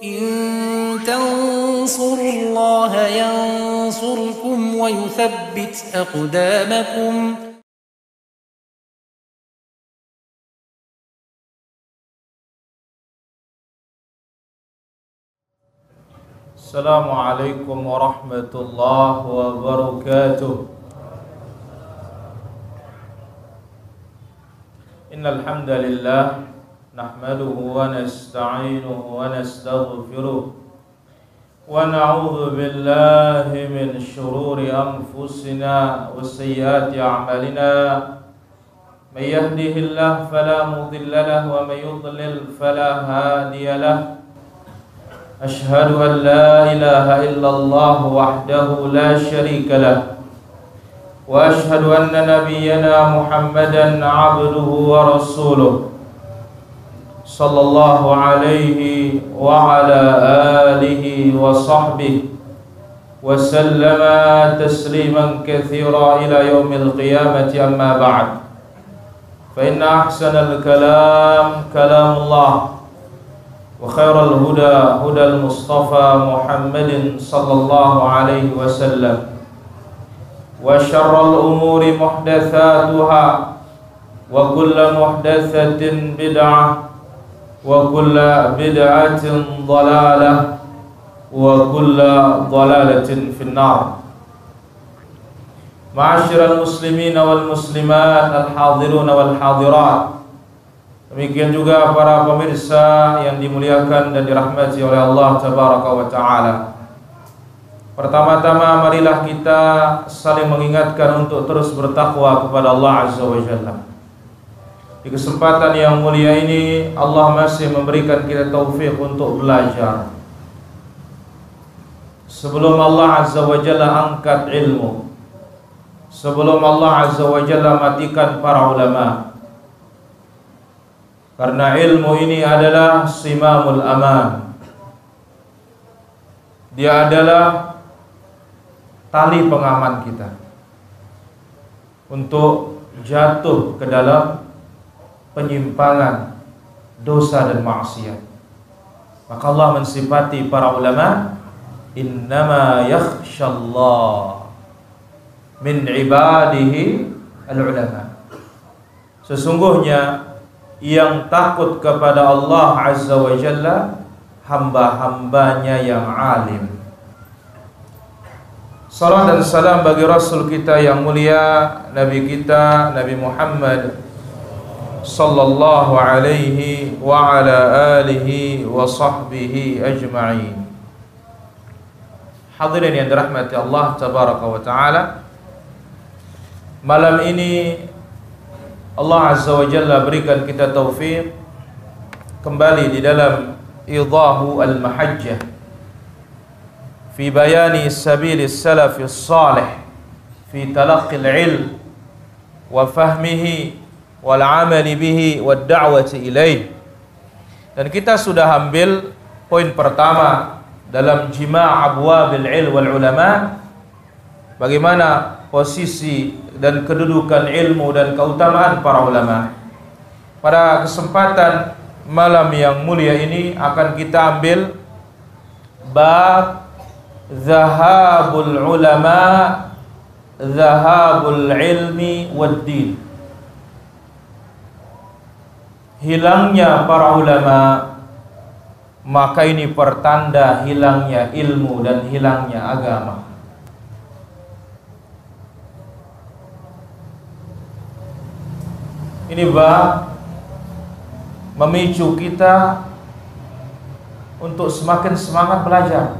إن تنصروا الله ينصركم ويثبت أقدامكم. Assalamualaikum warahmatullahi wabarakatuh. Innal hamdalillah nahmaduhu wa nasta'inuhu wa nastaghfiruh wa na'udzu billahi min shururi anfusina wa sayyiati a'malina. May yahdihillahu fala mudilla lahu wa may yudlil fala hadiya lahu. Ashhadu an la ilaha illallah wahdahu la syarika lah wa ashhadu anna nabiyyana Muhammadan abduhu wa rasuluh sallallahu alaihi wa ala alihi wa sahbihi wa sallama tasliman katsira ila yaumil qiyamati, amma ba'd. Fa inna ahsanal kalam kalamullah wa khairal huda hudal Mustafa Muhammadin sallallahu alaihi wasallam wa syarrul umuri muhdatsatuha wa kullu muhdatsatin bid'ah wa kullu bid'atin dhalalah wa kullu dhalalatin finnar. Ma'asyiral muslimin wal muslimat, al hadirun wal hadirat, demikian juga para pemirsa yang dimuliakan dan dirahmati oleh Allah Tabaraka wa Ta'ala. Pertama-tama marilah kita saling mengingatkan untuk terus bertakwa kepada Allah Azza wa Jalla. Di kesempatan yang mulia ini Allah masih memberikan kita taufik untuk belajar. Sebelum Allah Azza wa Jalla angkat ilmu, sebelum Allah Azza wa Jalla matikan para ulama, karena ilmu ini adalah simamul aman. Dia adalah tali pengaman kita untuk jatuh ke dalam penyimpangan, dosa dan maksiat. Maka Allah mensifati para ulama, innama yakhshallah min ibadihi al-ulama. Sesungguhnya yang takut kepada Allah Azza wa Jalla hamba-hambanya yang alim. Salam dan salam bagi Rasul kita yang mulia, Nabi kita Nabi Muhammad sallallahu alaihi wa ala alihi wa sahbihi ajma'in. Hadirin yang dirahmati Allah Tabaraka wa Ta'ala, malam ini Allah Azza wa Jalla berikan kita taufik kembali di dalam Idahu al-Mahajjah fi bayani sabilis salafis salih fi talaqqil ilm wa fahmihi wal amali bihi wad da'wati ilaih. Dan kita sudah ambil poin pertama dalam jima' abwabil ilm wal ulama, bagaimana posisi dan kedudukan ilmu dan keutamaan para ulama. Pada kesempatan malam yang mulia ini akan kita ambil bab zahabul ulama, zahabul ilmi wad din. Hilangnya para ulama, maka ini pertanda hilangnya ilmu dan hilangnya agama. Ini bab memicu kita untuk semakin semangat belajar.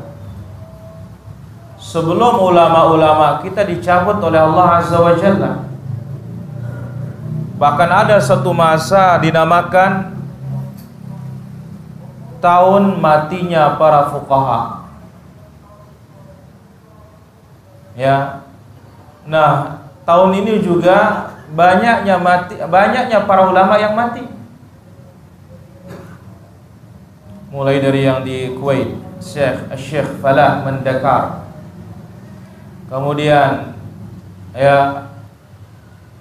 Sebelum ulama-ulama kita dicabut oleh Allah Azza wa Jalla, bahkan ada satu masa dinamakan tahun matinya para fuqaha. Ya. Nah, tahun ini juga banyaknya para ulama yang mati. Mulai dari yang di Kuwait, Syekh Falah Mendakar. Kemudian ya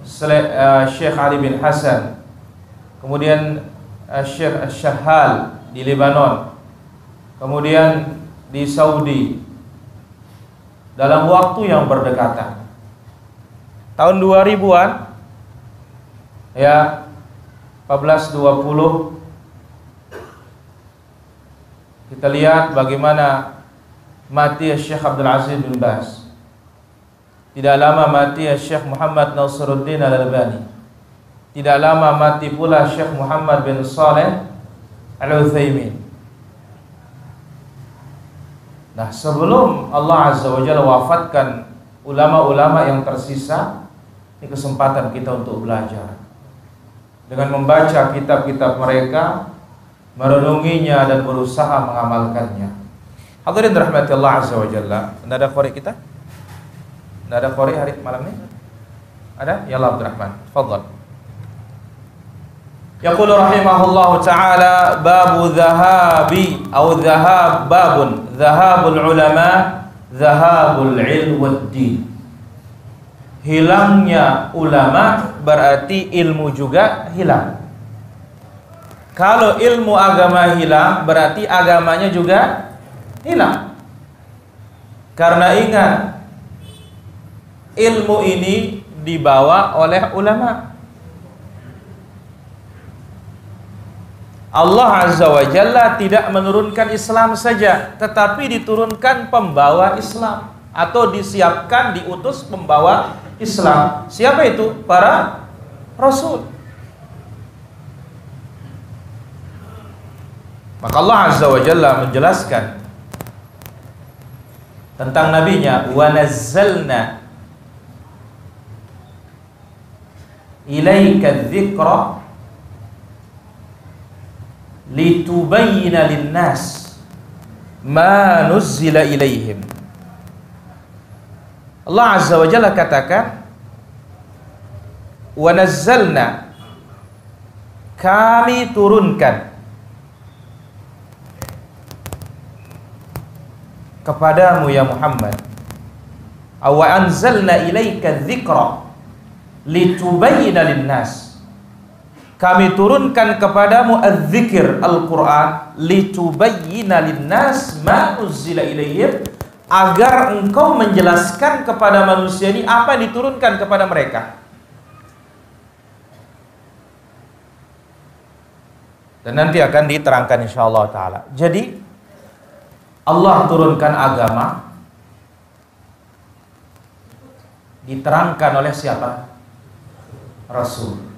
Syekh Ali bin Hasan. Kemudian Syekh Syahal di Lebanon. kemudian di Saudi dalam waktu yang berdekatan. Tahun 2000-an ya, 1420, kita lihat bagaimana mati Syekh Abdul Aziz bin Baz. Tidak lama mati Syekh Muhammad Nasiruddin Al-Albani. Tidak lama mati pula Syekh Muhammad bin Saleh Al-Utsaimin. Nah, sebelum Allah Azza wa Jalla wafatkan ulama-ulama yang tersisa, ini kesempatan kita untuk belajar dengan membaca kitab-kitab mereka, merenunginya dan berusaha mengamalkannya. Hadirin rahmati Allah Azza wa Jalla. Ada qori kita? Ada qori hari malam ini? Ada? Ya Allah Abdurrahman, tafadhal. Yaqulu rahimahullahu ta'ala babu dhahabi atau babun dhahabul ulama dhahabul ilm wad din. Hilangnya ulama berarti ilmu juga hilang. Kalau ilmu agama hilang berarti agamanya juga hilang. Karena ingat, ilmu ini dibawa oleh ulama. Allah Azza wa Jalla tidak menurunkan Islam saja, tetapi diturunkan pembawa Islam, atau disiapkan, diutus pembawa Islam. Siapa itu? Para Rasul. Maka Allah Azza wa Jalla menjelaskan tentang nabinya, wa nazzalna ilaika dzikra litubayyina linnas ma nuzzila ilaihim. Allah Azza wa Jalla katakan, wa nazzalna, kami turunkan kepadamu ya Muhammad, wa anzalna ilaika dzikra litubayyina linnas, kami turunkan kepadamu az-zikr, Al-Quran, litubayyina linnas ma uzzila ilaihim, agar engkau menjelaskan kepada manusia ini apa yang diturunkan kepada mereka. Dan nanti akan diterangkan insyaallah ta'ala. Jadi Allah turunkan agama, diterangkan oleh siapa? Rasul.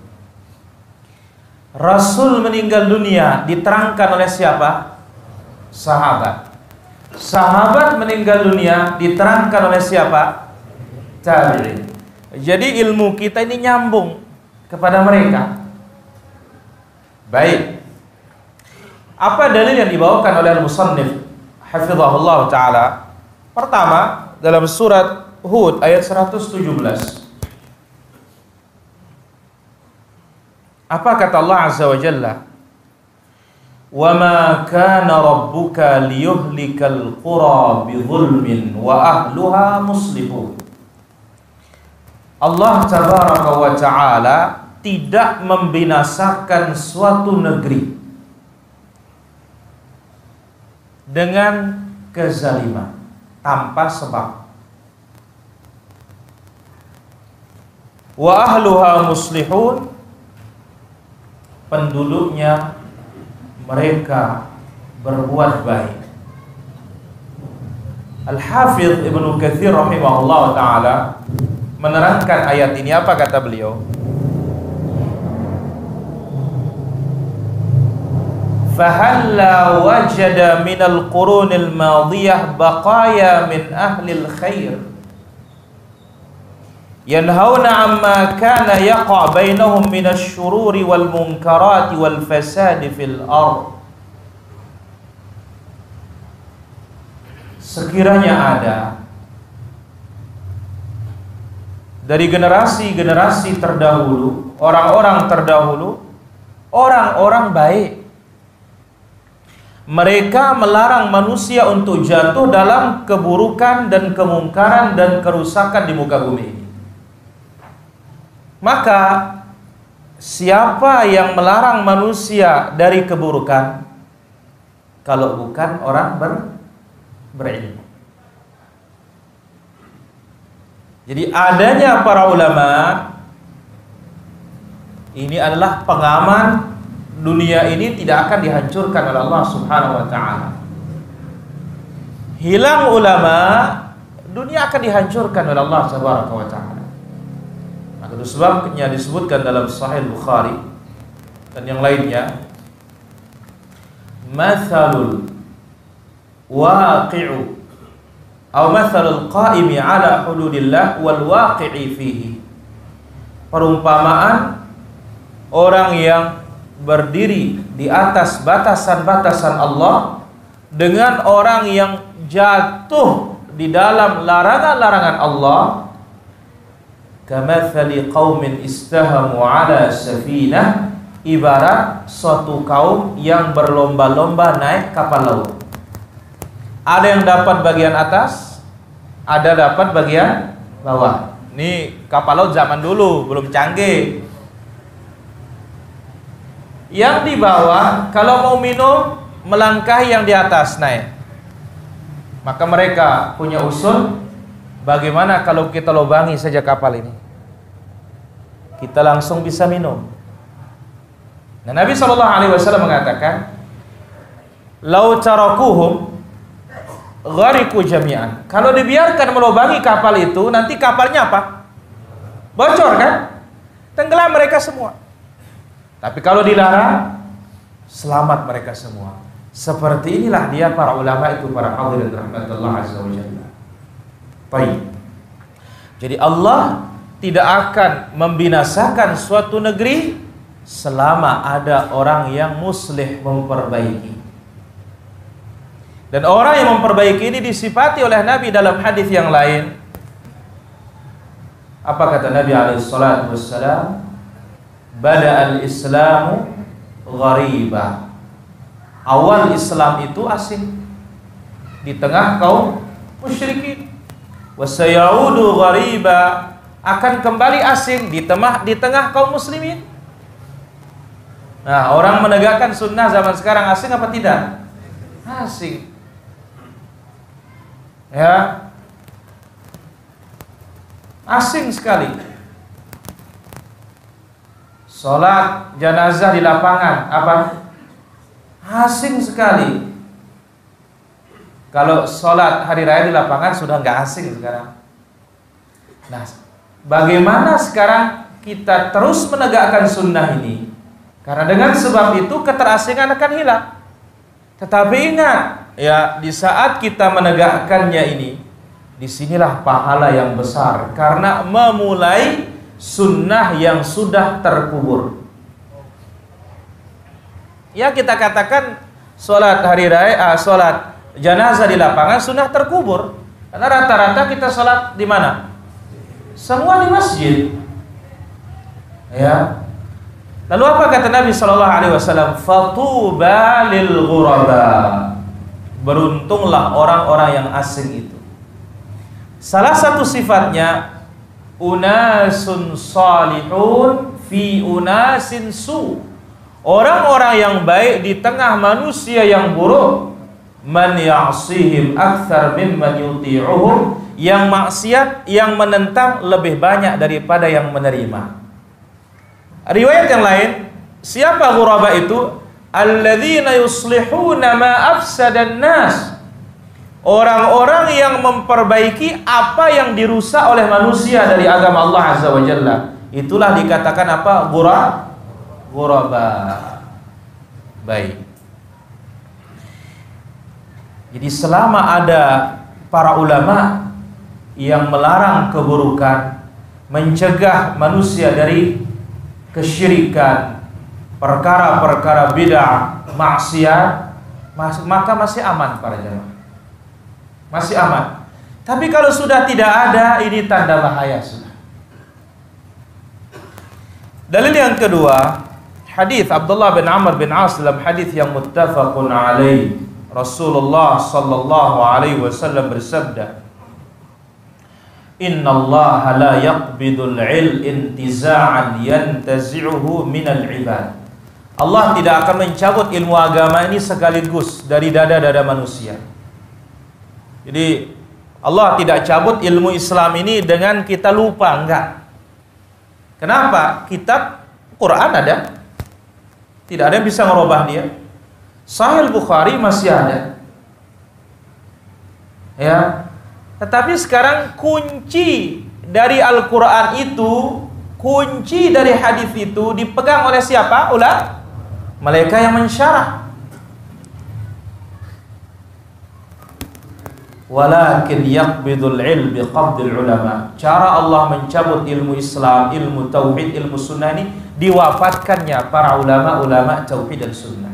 Rasul meninggal dunia, diterangkan oleh siapa? Sahabat. Sahabat meninggal dunia, diterangkan oleh siapa? Tabi'in. Jadi ilmu kita ini nyambung kepada mereka. Baik. Apa dalil yang dibawakan oleh al-musannif hafizahullah ta'ala? Pertama, dalam surat Hud ayat 117. Apa kata Allah Azza wa Jalla? Wa ma kana rabbuka liyuhlikal qura bizulmin wa ahluha muslihun. Allah tabaraka wa ta'ala tidak membinasakan suatu negeri dengan kezaliman tanpa sebab. Wa ahluha muslihun, penduduknya mereka berbuat baik. Al-Hafidh Ibnu Katsir rahimahullah ta'ala menerangkan ayat ini. Apa kata beliau? Fahalla wajada minal qurunil madiyah baqaya min ahlil khair yanhauna amma kana yaqa bainahum minasy syururi wal munkarati wal fasadi fil ardh. Sekiranya ada dari generasi-generasi terdahulu, orang-orang terdahulu, orang-orang baik, mereka melarang manusia untuk jatuh dalam keburukan dan kemungkaran dan kerusakan di muka bumi ini. Maka siapa yang melarang manusia dari keburukan, kalau bukan orang berilmu. Jadi adanya para ulama ini adalah pengaman dunia ini tidak akan dihancurkan oleh Allah Subhanahu wa taala. Hilang ulama, dunia akan dihancurkan oleh Allah Subhanahu wa taala. Maka itu sebabnya disebutkan dalam Sahih Bukhari dan yang lainnya, mathalul waqi'u atau mathalul qa'imi ala hududillah wal waqi'i fihi. Perumpamaan orang yang berdiri di atas batasan-batasan Allah dengan orang yang jatuh di dalam larangan-larangan Allah, kamathali qaumin istahamu ala safinah, ibarat suatu kaum yang berlomba-lomba naik kapal laut. Ada yang dapat bagian atas, ada dapat bagian bawah. Ini kapal laut zaman dulu, belum canggih. Yang di bawah kalau mau minum melangkahi yang di atas naik. Maka mereka punya usul, bagaimana kalau kita lubangi saja kapal ini, kita langsung bisa minum. Nah, Nabi SAW mengatakan, lau tarakuhum ghariku jami'an. Kalau dibiarkan melubangi kapal itu, nanti kapalnya apa? Bocor kan? Tenggelam mereka semua. Tapi kalau dilarang, selamat mereka semua. Seperti inilah dia para ulama itu, para hadirin rahmatullah azza wa jalla. Baik. Jadi Allah tidak akan membinasakan suatu negeri selama ada orang yang muslih memperbaiki. Dan orang yang memperbaiki ini disifati oleh Nabi dalam hadis yang lain. Apa kata Nabi alaihi salatu wassalam? Bada'al Islamu ghariba. Awal Islam itu asing di tengah kaum musyrikin. Wa sayaudu ghariba, akan kembali asing di tengah kaum muslimin. Nah, orang menegakkan sunnah zaman sekarang asing apa tidak? Asing. Ya, asing sekali. Sholat jenazah di lapangan, apa? Asing sekali. Kalau sholat hari raya di lapangan sudah nggak asing sekarang. Nah, bagaimana sekarang kita terus menegakkan sunnah ini? Karena dengan sebab itu keterasingan akan hilang. Tetapi ingat, ya, di saat kita menegakkannya ini, disinilah pahala yang besar karena memulai sunnah yang sudah terkubur. Ya, kita katakan sholat hari raya, sholat jenazah di lapangan sunnah terkubur. Karena rata-rata kita sholat di mana? Semua di masjid. Ya. Lalu apa kata Nabi SAW? Fatuba lil ghuraba. Beruntunglah orang-orang yang asing itu. Salah satu sifatnya, unasun salihun fi unasin su. Orang-orang yang baik di tengah manusia yang buruk. Man ya'sihim akthar mimman yuti'uhum. Yang maksiat, yang menentang lebih banyak daripada yang menerima. Riwayat yang lain, siapa ghuraba itu? Alladzina yuslihuna ma afsadan nas. Orang-orang yang memperbaiki apa yang dirusak oleh manusia dari agama Allah Azza wa Jalla. Itulah dikatakan apa? Ghuraba. Baik. Jadi selama ada para ulama yang melarang keburukan, mencegah manusia dari kesyirikan, perkara-perkara bid'ah, maksiat, maka masih aman para jemaah. Masih aman. Tapi kalau sudah tidak ada, ini tanda bahaya sudah. Dalil yang kedua, hadis Abdullah bin Amr bin As dalam hadis yang muttafaqun alaih. Rasulullah sallallahu alaihi wasallam bersabda, Inna Allah la yaqbidul il intiza'an yantazi'uhu minal ibad. Allah tidak akan mencabut ilmu agama ini sekaligus dari dada-dada manusia. Jadi Allah tidak cabut ilmu Islam ini dengan kita lupa, enggak. Kenapa? Kitab Quran ada, tidak ada yang bisa merubah dia. Sahih Bukhari masih ada, ya. Tetapi sekarang kunci dari Al-Quran itu, kunci dari hadis itu dipegang oleh siapa? Mereka yang mensyarah. Walakin yaqbidul ilm biqabdil ulama. Cara Allah mencabut ilmu Islam, ilmu tauhid, ilmu sunnah ini diwafatkannya para ulama tauhid dan sunnah.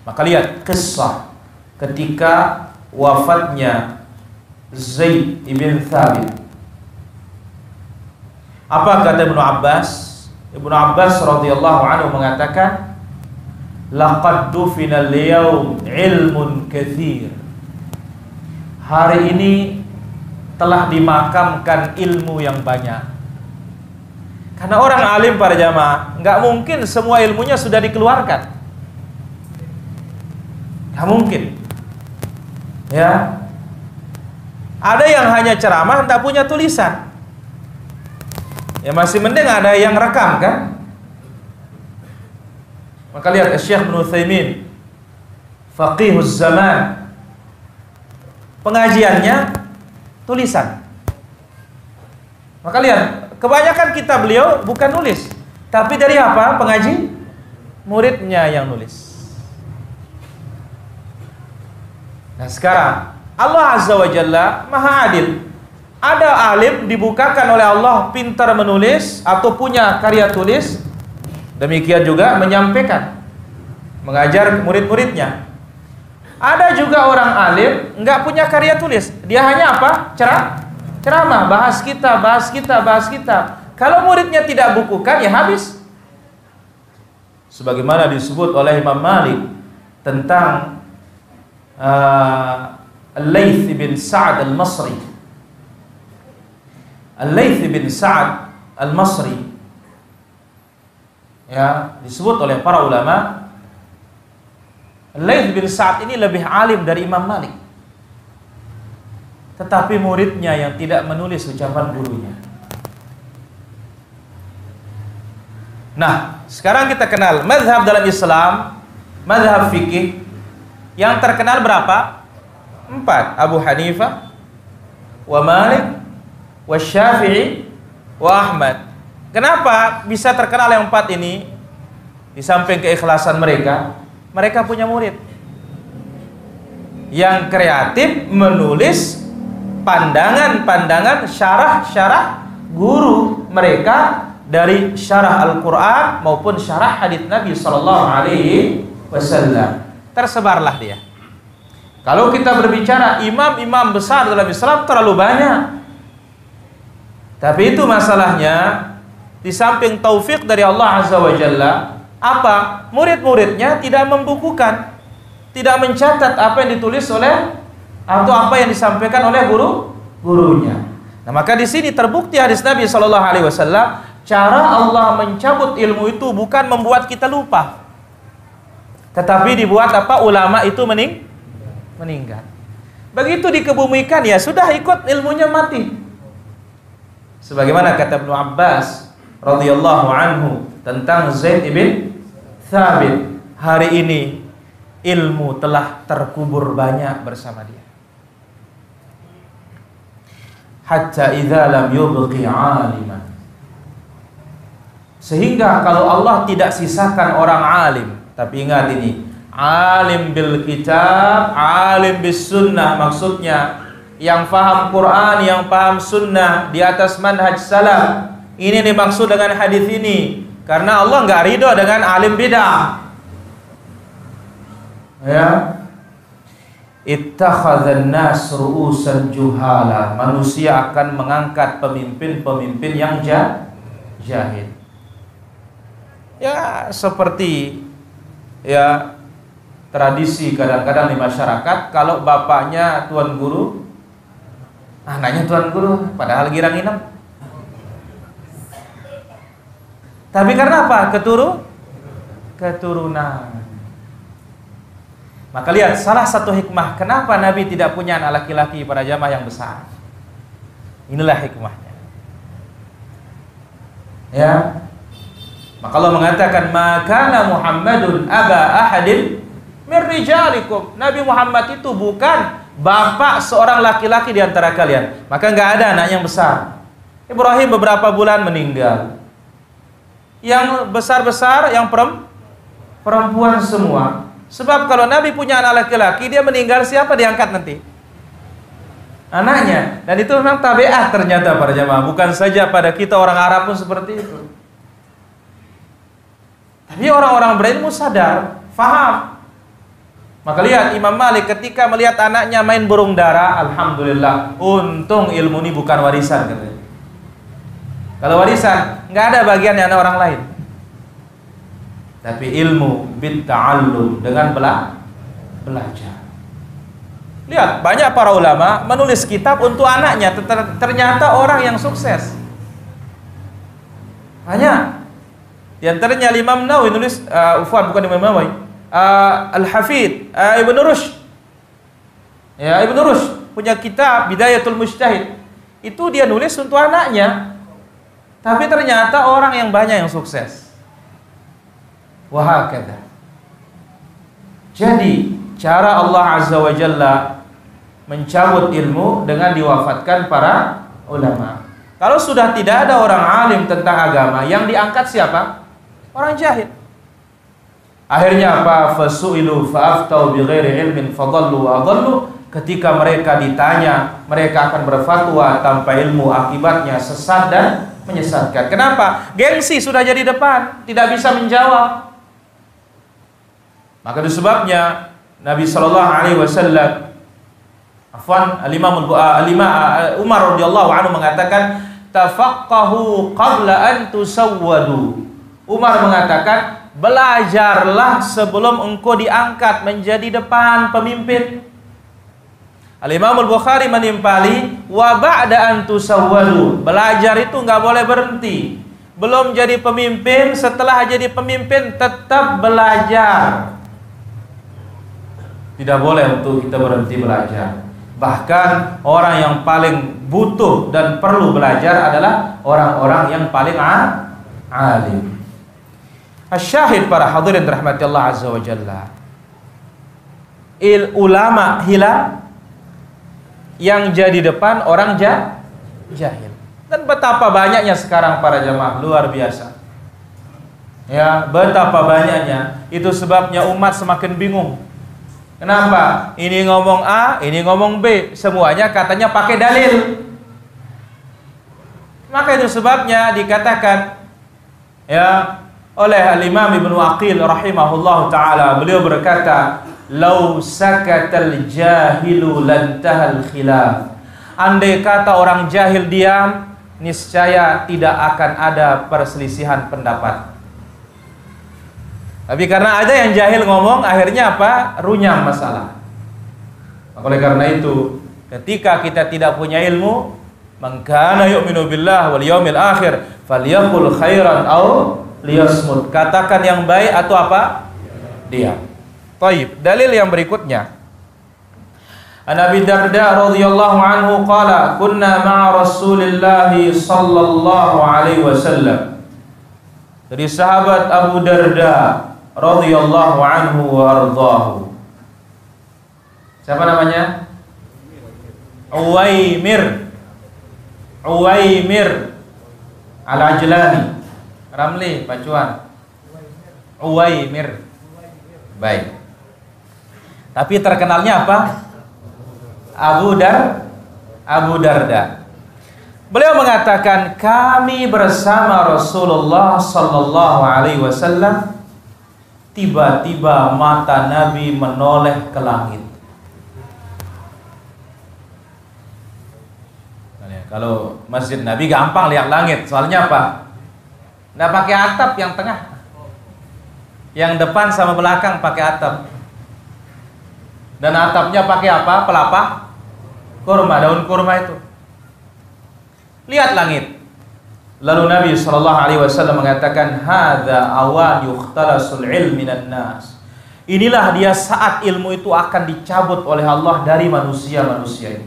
Maka lihat kisah ketika wafatnya Zaid ibn Thabit. Apa kata Ibnu Abbas? Ibnu Abbas radhiyallahu anhu mengatakan, laqad dufina al-yawm ilmun katsir. Hari ini telah dimakamkan ilmu yang banyak. Karena orang alim para jamaah, nggak mungkin semua ilmunya sudah dikeluarkan. Nggak mungkin. Ya. Ada yang hanya ceramah, tak punya tulisan. Ya masih mending ada yang rekam kan? Maka lihat Syekh Ibnu Utsaimin, faqihuz zaman, pengajiannya tulisan. Maka lihat, kebanyakan kitab beliau bukan nulis, tapi dari apa? Pengaji, muridnya yang nulis. Nah sekarang Allah Azza wa Jalla Maha Adil. Ada alim dibukakan oleh Allah pintar menulis atau punya karya tulis, demikian juga menyampaikan, mengajar murid-muridnya. Ada juga orang alim nggak punya karya tulis, dia hanya apa? Ceramah, bahas kita. Kalau muridnya tidak bukukan, ya habis. Sebagaimana disebut oleh Imam Malik tentang Al-Layth bin Sa'ad Al-Masri. Al-Layth bin Sa'ad Al-Masri, ya, disebut oleh para ulama, Al-Layth bin Sa'ad ini lebih alim dari Imam Malik. Tetapi muridnya yang tidak menulis ucapan gurunya. Nah, sekarang kita kenal mazhab dalam Islam, mazhab fikih yang terkenal berapa? 4. Abu Hanifah, wa Malik, wa Syafi'i, wa Ahmad. Kenapa bisa terkenal yang 4 ini? Di samping keikhlasan mereka, mereka punya murid yang kreatif menulis pandangan-pandangan, syarah-syarah guru mereka dari syarah Al-Quran maupun syarah hadits Nabi Sallallahu Alaihi Wasallam. Tersebarlah dia. Kalau kita berbicara imam-imam besar dalam Islam terlalu banyak. Tapi itu masalahnya, di samping taufik dari Allah Azza wa Jalla, apa? Murid-muridnya tidak membukukan, tidak mencatat apa yang ditulis oleh atau apa yang disampaikan oleh gurunya. Nah, maka di sini terbukti hadis Nabi Sallallahu Alaihi Wasallam, cara Allah mencabut ilmu itu bukan membuat kita lupa, tetapi dibuat apa? Ulama itu meninggal. Begitu dikebumikan, ya sudah, ikut ilmunya mati. Sebagaimana kata Ibnu Abbas radhiyallahu anhu tentang Zaid ibn Thabit, hari ini ilmu telah terkubur banyak bersama dia. Hatta idza lam yubqi 'aliman. Sehingga kalau Allah tidak sisakan orang alim, tapi ingat ini, alim bil kitab, alim bis sunnah, maksudnya yang paham Quran, yang paham sunnah di atas manhaj salaf. Ini dimaksud dengan hadis ini, karena Allah nggak ridho dengan alim bid'ah. Ya, ittakhadhan nas ru'usan juhala. Manusia akan mengangkat pemimpin-pemimpin yang jahil. Ya, seperti ya tradisi kadang-kadang di masyarakat, kalau bapaknya tuan guru, anaknya tuan guru, padahal girang inam. Tapi karena apa? keturunan. Maka lihat salah satu hikmah kenapa Nabi tidak punya anak laki-laki pada jamaah yang besar. Inilah hikmahnya. Ya. Maka Allah mengatakan makana Muhammadun aba ahadin min rijalikum. Nabi Muhammad itu bukan bapak seorang laki-laki di antara kalian. Maka enggak ada anak yang besar. Ibrahim beberapa bulan meninggal. Yang besar-besar yang perempuan semua. Sebab kalau Nabi punya anak laki-laki, dia meninggal, siapa diangkat nanti? Anaknya. Dan itu memang tabiat ternyata para jamaah. Bukan saja pada kita orang Arab pun seperti itu. Tapi orang-orang berilmu sadar, faham. Maka lihat Imam Malik ketika melihat anaknya main burung dara, alhamdulillah, untung ilmu ini bukan warisan katanya. Kalau warisan, nggak ada bagiannya anak orang lain. Tapi ilmu bitta'allum, dengan belajar. Lihat, banyak para ulama menulis kitab untuk anaknya, ternyata orang yang sukses. Banyak. Di antaranya Imam Nawawi nulis, bukan Imam Nawawi, Al-Hafidh Ibn Rushd. Ya, Ibn Rushd punya kitab Bidayatul Mujtahid. Itu dia nulis untuk anaknya. Tapi ternyata orang yang banyak yang sukses. Wahakadha. Jadi, cara Allah Azza wa Jalla mencabut ilmu dengan diwafatkan para ulama. Kalau sudah tidak ada orang alim tentang agama, yang diangkat siapa? Orang jahil. Akhirnya apa? Fasu'ilu fa'aftau bighairi ilmin fadallu wa adallu. Ketika mereka ditanya, mereka akan berfatwa tanpa ilmu, akibatnya sesat dan menyesatkan. Kenapa? Gengsi sudah jadi depan, tidak bisa menjawab. Maka itu sebabnya Nabi sallallahu alaihi wasallam, Umar radhiyallahu anhu mengatakan, tafaqqahu qabla an tusawwadu. Umar mengatakan, belajarlah sebelum engkau diangkat menjadi depan pemimpin. Al-Imam Al-Bukhari menimpali, wa ba'da an tusawwadu. Belajar itu enggak boleh berhenti. Belum jadi pemimpin, setelah jadi pemimpin tetap belajar. Tidak boleh untuk kita berhenti belajar. Bahkan orang yang paling butuh dan perlu belajar adalah orang-orang yang paling alim. Asyahid para hadirin rahmati Allah Azza wa Jalla. Ulama hilal, yang jadi depan orang jahil. Dan betapa banyaknya sekarang para jamaah, luar biasa. Ya, betapa banyaknya. Itu sebabnya umat semakin bingung. Kenapa? Ini ngomong A, ini ngomong B, semuanya katanya pakai dalil. Maka itu sebabnya dikatakan ya oleh Al-Imam Ibnu Aqil rahimahullahu taala, beliau berkata, "Lau sakatal jahilu lantahal khilaf." Andai kata orang jahil diam, niscaya tidak akan ada perselisihan pendapat. Tapi karena ada yang jahil ngomong, akhirnya apa? Runyam masalah. Oleh karena itu, ketika kita tidak punya ilmu, man kana yu'minu billah wal yaumil akhir falyaqul khairan aw liyasmut. Katakan yang baik atau apa? Diam. Baik, dalil yang berikutnya. An Abi Darda radhiyallahu anhu qala kunna ma'a Rasulillah sallallahu alaihi wasallam. Dari sahabat Abu Darda radhiyallahu anhu wa ardhahu. Siapa namanya? Uwaimir Al-Ajlani. Ramli, Pacuan. Uwaimir. Baik. Tapi terkenalnya apa? Abu Darda. Beliau mengatakan, kami bersama Rasulullah sallallahu alaihi wasallam, tiba-tiba mata Nabi menoleh ke langit. Kalau masjid Nabi gampang lihat langit, soalnya apa? Nggak pakai atap yang tengah, yang depan sama belakang pakai atap, dan atapnya pakai apa? Pelapa kurma, daun kurma itu. Lihat langit. Lalu Nabi SAW mengatakan, hadza awan yukhtalasul ilm minan nas. Inilah dia saat ilmu itu akan dicabut oleh Allah dari manusia-manusia ini.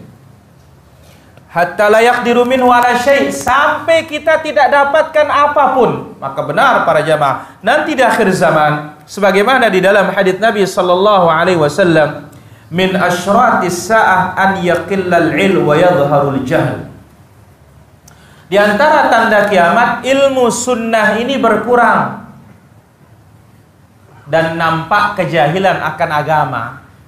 Hatta la yaqdiru minhu ala syai', sampai kita tidak dapatkan apapun. Maka benar para jamaah, nanti di akhir zaman sebagaimana di dalam hadits Nabi SAW, min asyratis sa'ah an yaqillal ilm wa yadhharul jahl. Di antara tanda kiamat, ilmu sunnah ini berkurang dan nampak kejahilan akan agama.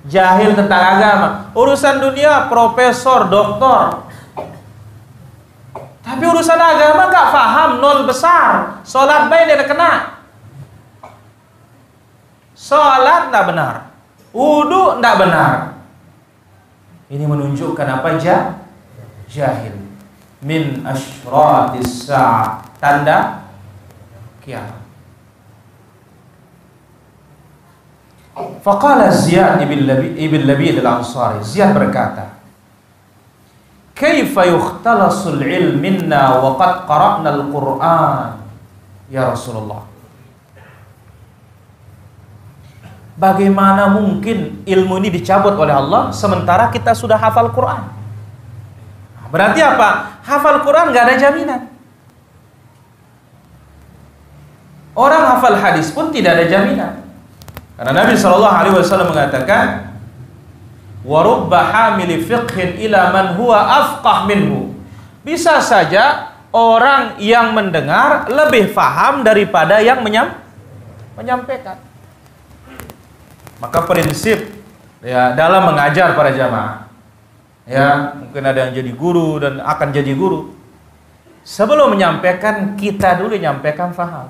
Jahil tentang agama, urusan dunia profesor, doktor, tapi urusan agama gak paham, nol besar. Sholat baik dia kena, sholat tidak benar, wudu tidak benar. Ini menunjukkan apa? Jahil. Min asyratis sa'ah, tanda kiamat. Faqala Ziyad ibn Labid al-Ansari, Ziyad berkata, kaifa yukhtalasul ilm minna wa qad qara'na al-Qur'an ya Rasulullah. Bagaimana mungkin ilmu ini dicabut oleh Allah sementara kita sudah hafal Quran? Berarti apa? Hafal Quran gak ada jaminan. Orang hafal hadis pun tidak ada jaminan. Karena Nabi SAW mengatakan, wa rubba hamili fiqhin ila man huwa afqah minhu. Bisa saja orang yang mendengar lebih faham daripada yang menyampaikan. Maka prinsip ya dalam mengajar para jamaah, ya mungkin ada yang jadi guru dan akan jadi guru, sebelum menyampaikan kita dulu nyampaikan faham.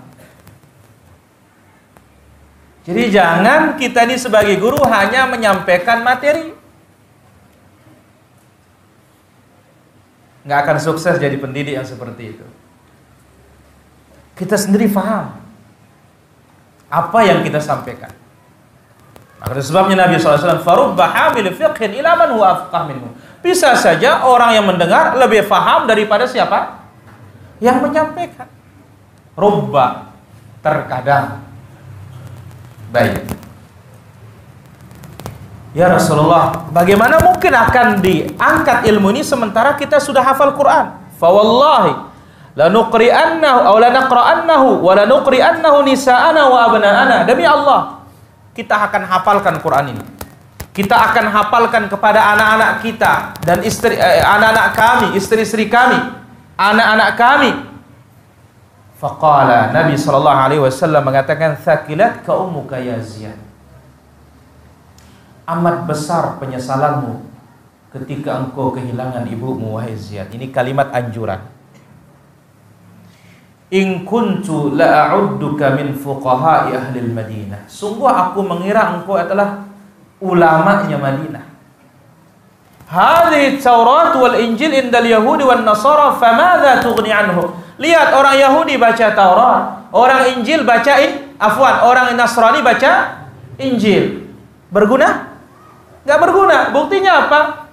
Jadi jangan kita ini sebagai guru hanya menyampaikan materi, nggak akan sukses jadi pendidik yang seperti itu. Kita sendiri faham apa yang kita sampaikan. Maka sebabnya Nabi SAW, farubba hamil fiqhin ila man huwa afqah minhu. Bisa saja orang yang mendengar lebih faham daripada siapa? Yang menyampaikan. Rubba, terkadang. Baik. Ya Rasulullah, bagaimana mungkin akan diangkat ilmu ini sementara kita sudah hafal Quran? Fa wallahi lanuqri'annahu aw lanaqra'annahu wa lanuqri'annahu nisa'ana wa abna'ana. Demi Allah, kita akan hafalkan Quran ini. Kita akan hafalkan kepada anak-anak kita dan istri, anak-anak kami, istri-istri kami, anak-anak kami. Faqala, Nabi SAW mengatakan, thaqilat ka ummuka ya Ziyad. Amat besar penyesalanmu ketika engkau kehilangan ibumu wahai Ziyad. Ini kalimat anjuran. In kuntu la'udduka min fuqaha'i ahlil Madinah. Sungguh aku mengira engkau adalah ulamanya Madinah. Hadhihi Taurat wal Injil indal Yahudi wan Nasara famadza tughni anhu. Lihat, orang Yahudi baca Taurat, orang Injil orang Nasrani baca Injil. Berguna? Enggak berguna. Buktinya apa?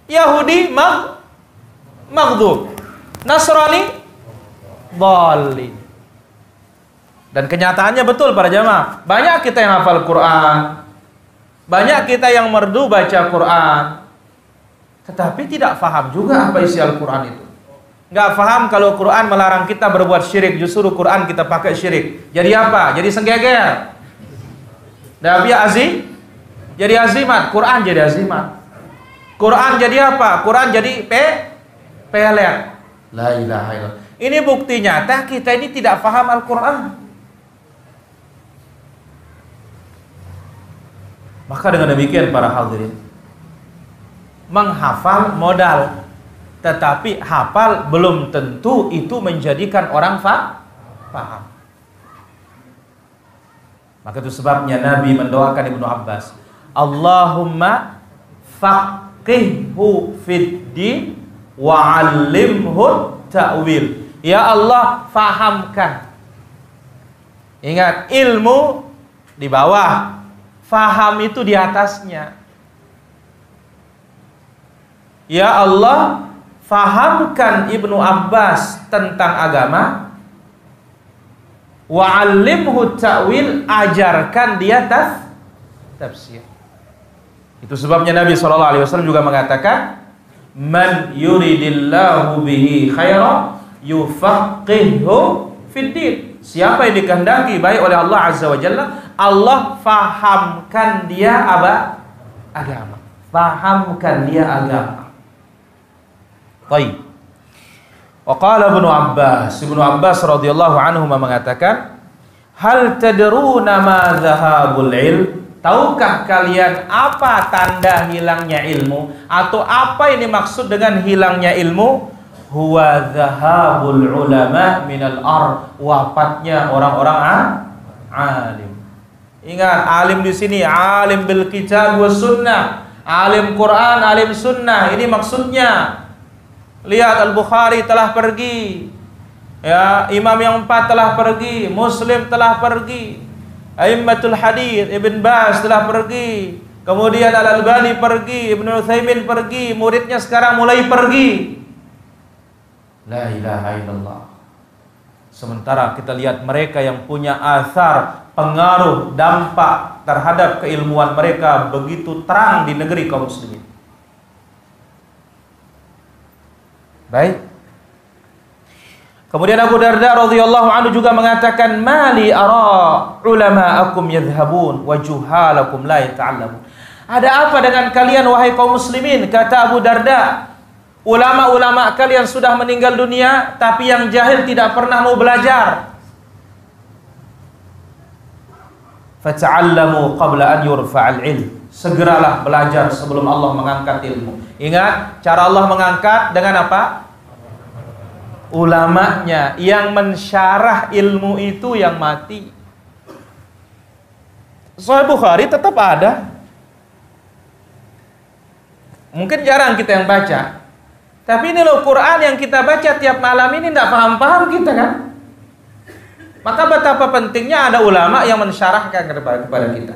Yahudi maghdub, Nasrani dhalin. Dan kenyataannya betul para jamaah. Banyak kita yang hafal Quran, banyak kita yang merdu baca Quran, tetapi tidak paham juga apa isi Al-Quran itu. Nggak paham kalau Quran melarang kita berbuat syirik, justru Quran kita pakai syirik. Jadi apa? Jadi senggeger. Nabi jadi azimat, Quran jadi azimat. Quran jadi apa? Quran jadi pelet. La ilaha illallah. Ini bukti nyata kita ini tidak paham Al-Quran. Maka dengan demikian para hadirin, menghafal modal, tetapi hafal belum tentu itu menjadikan orang paham. Maka itu sebabnya Nabi mendoakan Ibnu Abbas, Allahumma faqihhu fid-din wa 'allimhu ta'wil. Ya Allah, fahamkan. Ingat, ilmu di bawah, faham itu di atasnya. Ya Allah, fahamkan Ibnu Abbas tentang agama, wa'allimhu ta'wil, ajarkan dia tafsir. Itu sebabnya Nabi SAW juga mengatakan, man yuridillahu bihi khairan yufaqihhu fiddin. Siapa yang dikehendaki baik oleh Allah Azza wa Jalla, Allah fahamkan dia agama. Fahamkan dia agama. Baik. Wa qala Ibnu Abbas radhiyallahu anhu mengatakan, hal tadruna ma dhahabul ilm? Tahukah kalian apa tanda hilangnya ilmu, atau apa ini maksud dengan hilangnya ilmu? Huwa dhahabul ulama minal ard, wafatnya orang-orang alim. Ingat, alim di sini alim bil kitab was sunnah, alim Quran, alim sunnah. Ini maksudnya. Lihat, Al-Bukhari telah pergi, ya, imam yang 4 telah pergi, Muslim telah pergi, A'immatul Hadits, Ibn Baz telah pergi, kemudian Al-Albani pergi, Ibnu Utsaimin pergi, muridnya sekarang mulai pergi. La ilaha illallah. Sementara kita lihat mereka yang punya athar, pengaruh, dampak terhadap keilmuan mereka begitu terang di negeri kaum muslimin. Baik. Kemudian Abu Darda radhiyallahu anhu juga mengatakan, mali ara ulama'akum yadhhabun wa juhalakum la yata'allamun. Ada apa dengan kalian wahai kaum muslimin? Kata Abu Darda, ulama-ulama kalian sudah meninggal dunia, tapi yang jahil tidak pernah mau belajar. Fata'allamu qabla an yurfa'al ilm. Segeralah belajar sebelum Allah mengangkat ilmu. Ingat, cara Allah mengangkat dengan apa? Ulamanya. Yang mensyarah ilmu itu yang mati. Sahih Bukhari tetap ada. Mungkin jarang kita yang baca, tapi ini loh Quran yang kita baca tiap malam ini tidak paham-paham kita kan. Maka betapa pentingnya ada ulama yang mensyarahkan kepada kita.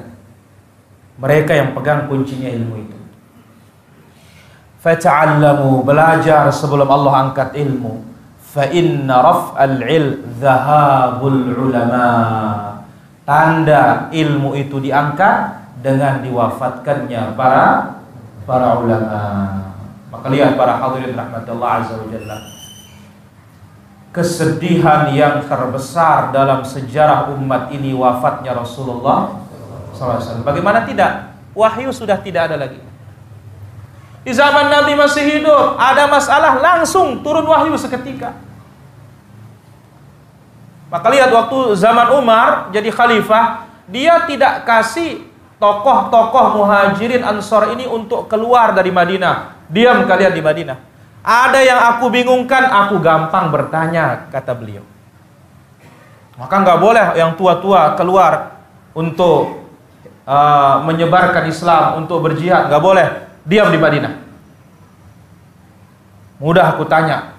Mereka yang pegang kuncinya ilmu itu. Fata'allamu, belajar sebelum Allah angkat ilmu. Fa inna raf'al ilm dhahabul ulama. Tanda ilmu itu diangkat dengan diwafatkannya para ulama. Maka lihat para hadirin rahmatullah azza wa jalla, kesedihan yang terbesar dalam sejarah umat ini wafatnya Rasulullah SAW. Bagaimana tidak? Wahyu sudah tidak ada lagi. Di zaman Nabi masih hidup, ada masalah langsung turun wahyu seketika. Maka lihat waktu zaman Umar jadi khalifah, dia tidak kasih tokoh-tokoh muhajirin ansor ini untuk keluar dari Madinah. Diam kalian di Madinah. Ada yang aku bingungkan, aku gampang bertanya, kata beliau. Maka nggak boleh yang tua-tua keluar untuk menyebarkan Islam, untuk berjihad, nggak boleh. Diam di Madinah. Mudah aku tanya.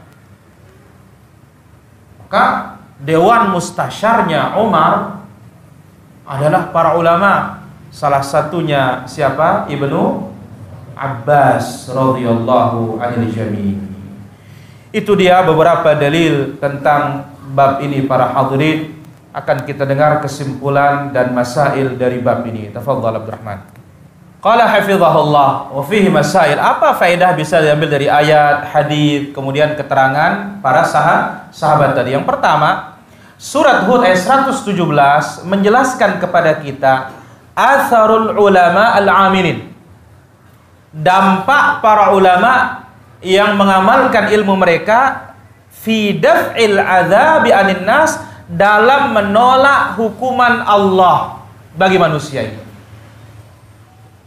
Maka dewan mustasyarnya Umar adalah para ulama. Salah satunya siapa? Ibnu Abbas radhiyallahu anil jami'. Itu dia beberapa dalil tentang bab ini para hadirin. Akan kita dengar kesimpulan dan masail dari bab ini. Tafadhal Abdurrahman. Qala hafizahullah wa fihi masail. Apa faedah bisa diambil dari ayat, hadis, kemudian keterangan para sahabat tadi? Yang pertama, surat Hud ayat 117 menjelaskan kepada kita atharul ulama al-amilin. Dampak para ulama yang mengamalkan ilmu mereka fi daf'il adzabi anin nas, dalam menolak hukuman Allah bagi manusia ini.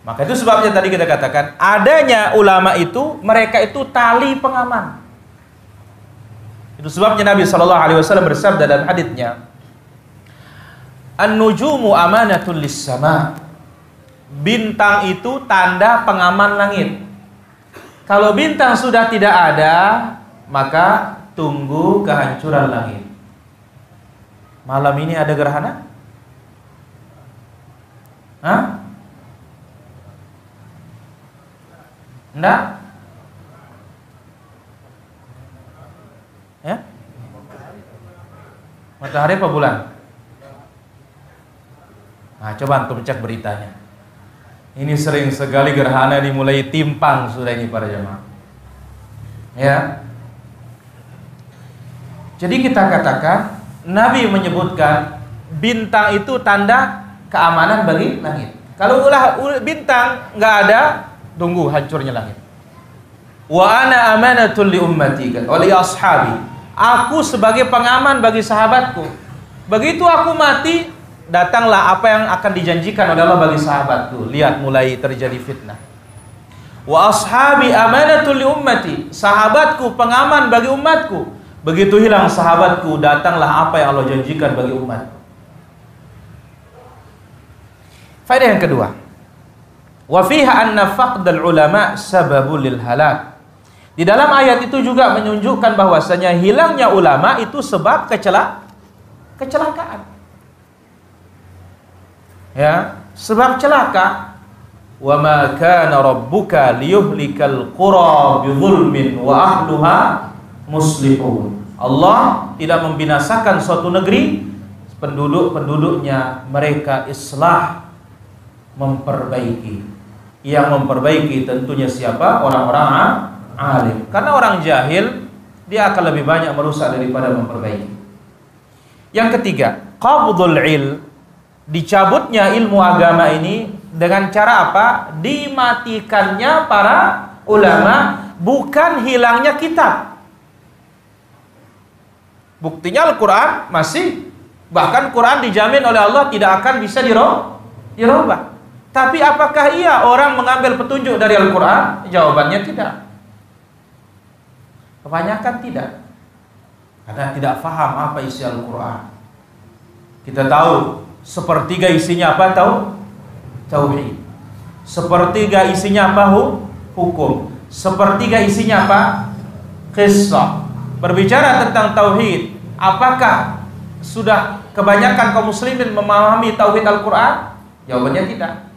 Maka itu sebabnya tadi kita katakan adanya ulama itu, mereka itu tali pengaman. Itu sebabnya Nabi SAW bersabda dalam haditsnya, an-nujumu amanatul lis-sama. Bintang itu tanda pengaman langit. Kalau bintang sudah tidak ada, maka tunggu kehancuran langit. Malam ini ada gerhana? Hah? Enggak? Matahari apa bulan? Nah, coba antum cek beritanya. Ini sering sekali gerhana dimulai timpang sudah ini para jemaah. Ya. Jadi kita katakan Nabi menyebutkan bintang itu tanda keamanan bagi langit. Kalau bintang nggak ada, tunggu hancurnya langit. Wa ana amanatul li ummati wa li ashabi. Aku sebagai pengaman bagi sahabatku. Begitu aku mati, datanglah apa yang akan dijanjikan oleh Allah bagi sahabatku. Lihat mulai terjadi fitnah. Wa ashabi amanatul li ummati. Sahabatku pengaman bagi umatku. Begitu hilang sahabatku, datanglah apa yang Allah janjikan bagi umatku. Faedah yang kedua. Wa fiha anna faqdal ulama sababul lil halak. Di dalam ayat itu juga menunjukkan bahwasanya hilangnya ulama itu sebab kecelakaan. Ya, sebab celaka. Wa ma kana rabbuka liyuhlikal qura bidzulmin wa ahluha muslihun. Allah tidak membinasakan suatu negeri, penduduk-penduduknya mereka islah, memperbaiki. Yang memperbaiki tentunya siapa? Orang-orang alim. Karena orang jahil dia akan lebih banyak merusak daripada memperbaiki. Yang ketiga, qabdul ilm, dicabutnya ilmu agama ini dengan cara apa? Dimatikannya para ulama, bukan hilangnya kitab. Buktinya Al-Quran masih, bahkan Quran dijamin oleh Allah tidak akan bisa dirubah. Tapi apakah iya orang mengambil petunjuk dari Al-Quran? Jawabannya tidak. Kebanyakan tidak. Karena tidak faham apa isi Al-Quran. Kita tahu sepertiga isinya apa? Tauhid. Sepertiga isinya apa? Hukum. Sepertiga isinya apa? Qissah. Berbicara tentang tauhid, apakah sudah kebanyakan kaum muslimin memahami tauhid Al-Quran? Jawabannya tidak.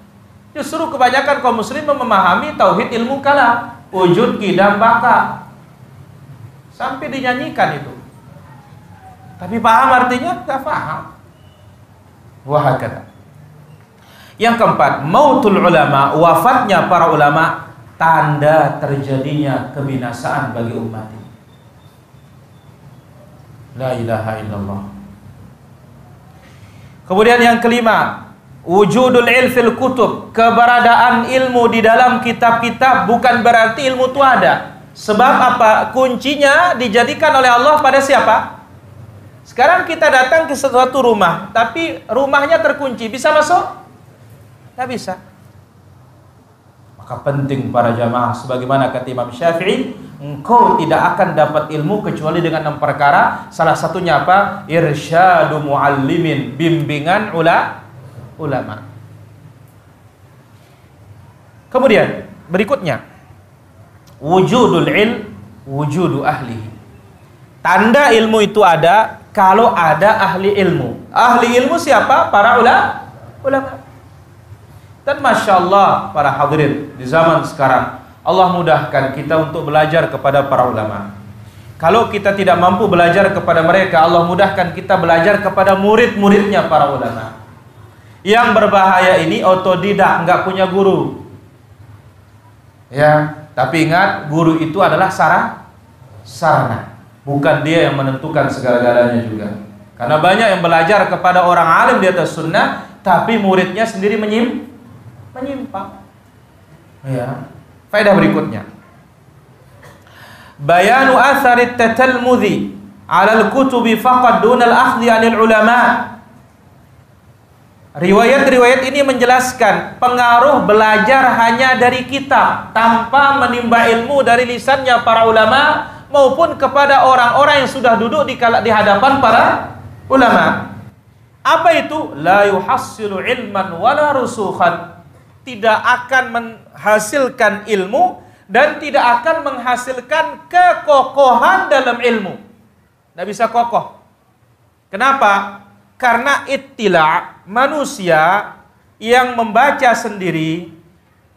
Justru kebanyakan kaum muslimin memahami tauhid ilmu kalam, wujud, qidam, baka, sampai dinyanyikan itu. Tapi paham artinya? Tidak paham. Wahakata. Yang keempat, mautul ulama, wafatnya para ulama, tanda terjadinya kebinasaan bagi umat ini. La ilaha illallah. Kemudian yang kelima, wujudul ilm fil kutub, keberadaan ilmu di dalam kitab-kitab bukan berarti ilmu itu ada. Sebab apa? Kuncinya dijadikan oleh Allah pada siapa? Sekarang kita datang ke suatu rumah, tapi rumahnya terkunci, bisa masuk? Tidak bisa. Maka penting para jamaah, sebagaimana kata Imam Syafi'i, engkau tidak akan dapat ilmu kecuali dengan 6 perkara. Salah satunya apa? Irsyadu muallimin, bimbingan ulama. Kemudian berikutnya, wujudul ilm, wujudu ahlihi. Tanda ilmu itu ada kalau ada ahli ilmu. Ahli ilmu siapa? Para ulama. Dan Masya Allah para hadirin, di zaman sekarang Allah mudahkan kita untuk belajar kepada para ulama. Kalau kita tidak mampu belajar kepada mereka, Allah mudahkan kita belajar kepada murid-muridnya para ulama. Yang berbahaya ini otodidak, nggak punya guru. Ya, tapi ingat, guru itu adalah sarana. Bukan dia yang menentukan segala-galanya juga. Karena banyak yang belajar kepada orang alim di atas sunnah, tapi muridnya sendiri menyimpang. Ya. Faedah berikutnya, bayanu atharit tatalmudhi 'ala al-kutubi faqad duna al-akhdhi 'anil ulama. Riwayat-riwayat ini menjelaskan pengaruh belajar hanya dari kitab tanpa menimba ilmu dari lisannya para ulama maupun kepada orang-orang yang sudah duduk di hadapan para ulama. Apa itu? La yuhassilu ilman wala rusukhan. Tidak akan menghasilkan ilmu dan tidak akan menghasilkan kekokohan dalam ilmu. Tidak bisa kokoh. Kenapa? Karena ittila, manusia yang membaca sendiri,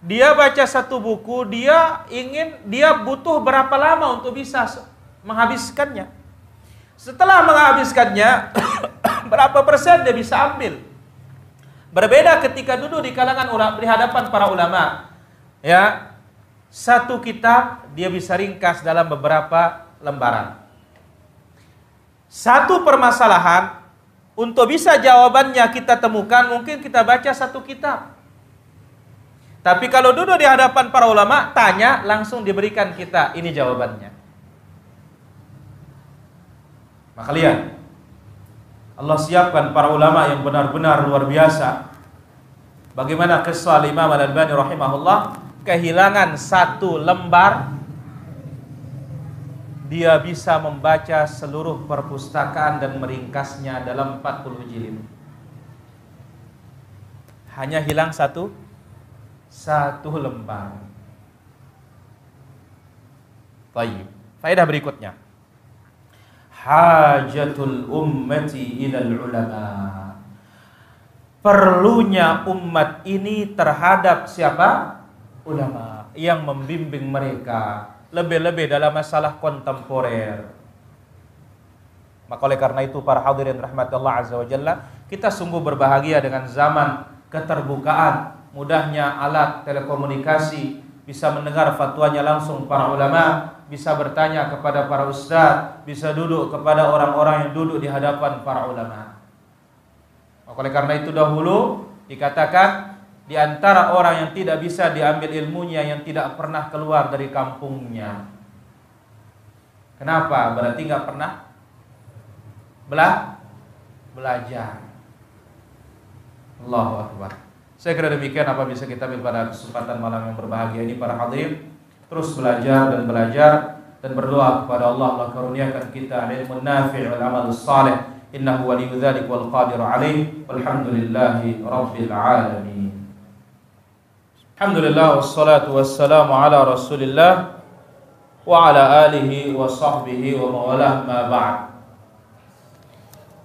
dia baca satu buku, dia butuh berapa lama untuk bisa menghabiskannya. Setelah menghabiskannya, berapa persen dia bisa ambil? Berbeda ketika duduk di kalangan di hadapan para ulama. Ya, satu kitab dia bisa ringkas dalam beberapa lembaran. Satu permasalahan, untuk bisa jawabannya kita temukan, mungkin kita baca satu kitab. Tapi kalau duduk di hadapan para ulama, tanya, langsung diberikan kita, ini jawabannya. Maka lihat, Allah siapkan para ulama yang benar-benar luar biasa. Bagaimana kisah Imam Al-Albani rahimahullah, kehilangan satu lembar, dia bisa membaca seluruh perpustakaan dan meringkasnya dalam 40 jilid. Hanya hilang satu lembar. Baik. Faedah berikutnya. Hajatul ummati ilal ulama. Perlunya umat ini terhadap siapa? Ulama yang membimbing mereka, lebih-lebih dalam masalah kontemporer. Maka oleh karena itu para hadirin rahmatullah azza wa jalla, kita sungguh berbahagia dengan zaman keterbukaan, mudahnya alat telekomunikasi, bisa mendengar fatwanya langsung para ulama, bisa bertanya kepada para ustaz, bisa duduk kepada orang-orang yang duduk di hadapan para ulama. Maka oleh karena itu dahulu dikatakan di antara orang yang tidak bisa diambil ilmunya yang tidak pernah keluar dari kampungnya. Kenapa? Berarti nggak pernah belajar. Allahu Akbar. Saya kira demikian apa bisa kita ambil pada kesempatan malam yang berbahagia ini para hadirin. Terus belajar dan berdoa kepada Allah, Allah karuniakan kita ilmu nafi' wal amal salih. Innahu waliyyu dzalik wal qadir alaih. Walhamdulillahi rabbil alamin. Alhamdulillah wassalatu wassalamu ala Rasulillah wa ala alihi wa sahbihi wa mawalah ma ba'd.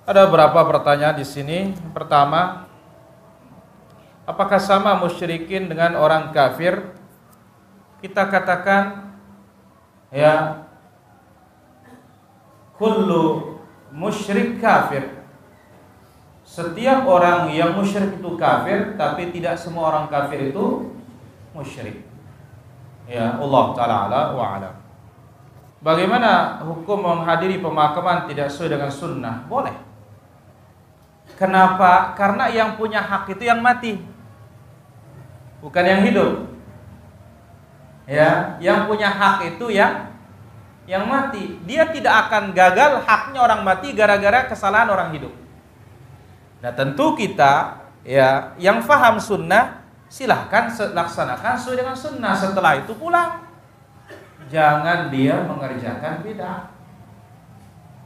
Ada beberapa pertanyaan di sini. Pertama, apakah sama musyrikin dengan orang kafir? Kita katakan ya, kullu musyrik kafir. Setiap orang yang musyrik itu kafir, tapi tidak semua orang kafir itu musyrik. Ya, Allah taala ala wa alam. Bagaimana hukum menghadiri pemakaman tidak sesuai dengan sunnah? Boleh. Kenapa? Karena yang punya hak itu yang mati, bukan yang hidup. Ya, yang punya hak itu yang mati. Dia tidak akan gagal haknya orang mati gara-gara kesalahan orang hidup. Nah, tentu kita ya yang faham sunnah silahkan laksanakan sesuai dengan sunnah. Setelah itu pulang. Jangan dia mengerjakan bid'ah.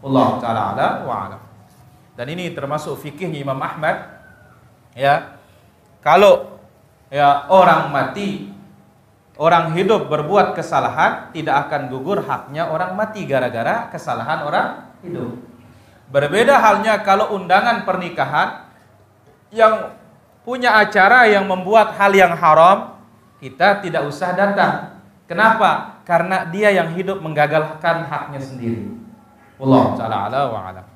Allah taala ala wa alam. Dan ini termasuk fikihnya Imam Ahmad. Ya, kalau ya orang mati, orang hidup berbuat kesalahan, tidak akan gugur haknya orang mati gara-gara kesalahan orang hidup. Berbeda halnya kalau undangan pernikahan yang punya acara yang membuat hal yang haram, kita tidak usah datang. Kenapa? Karena dia yang hidup menggagalkan haknya sendiri. Wallahu ta'ala ala wa alam.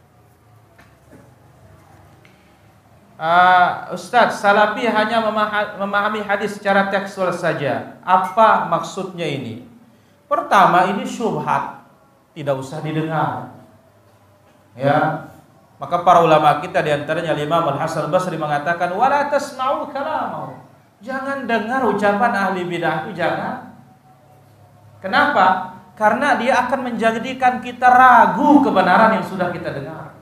Ustaz, salafi hanya memahami hadis secara tekstual saja. Apa maksudnya ini? Pertama, ini syubhat, tidak usah didengar. Ya, maka para ulama kita diantaranya Imam Al-Hasan Al-Basri mengatakan, wala tasma'u kalamahu. Jangan dengar ucapan ahli bidah itu, jangan. Kenapa? Karena dia akan menjadikan kita ragu kebenaran yang sudah kita dengar.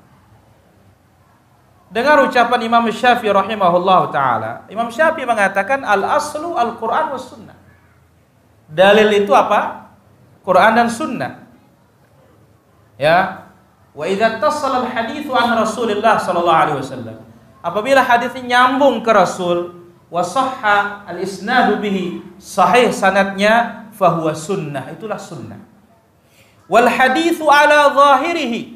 Dengar ucapan Imam Syafi'i rahimahullah ta'ala. Imam Syafi'i mengatakan al-aslu al-Quran was sunnah. Dalil itu apa? Quran dan sunnah. Ya. Wa idza tasala al-haditsu an Rasulillah sallallahu alaihi wasallam. Apabila hadisnya nyambung ke Rasul, wa sahha al-isnadu bihi, sahih sanadnya, fahuwa sunnah, itulah sunnah. Wal haditsu ala zahirihi.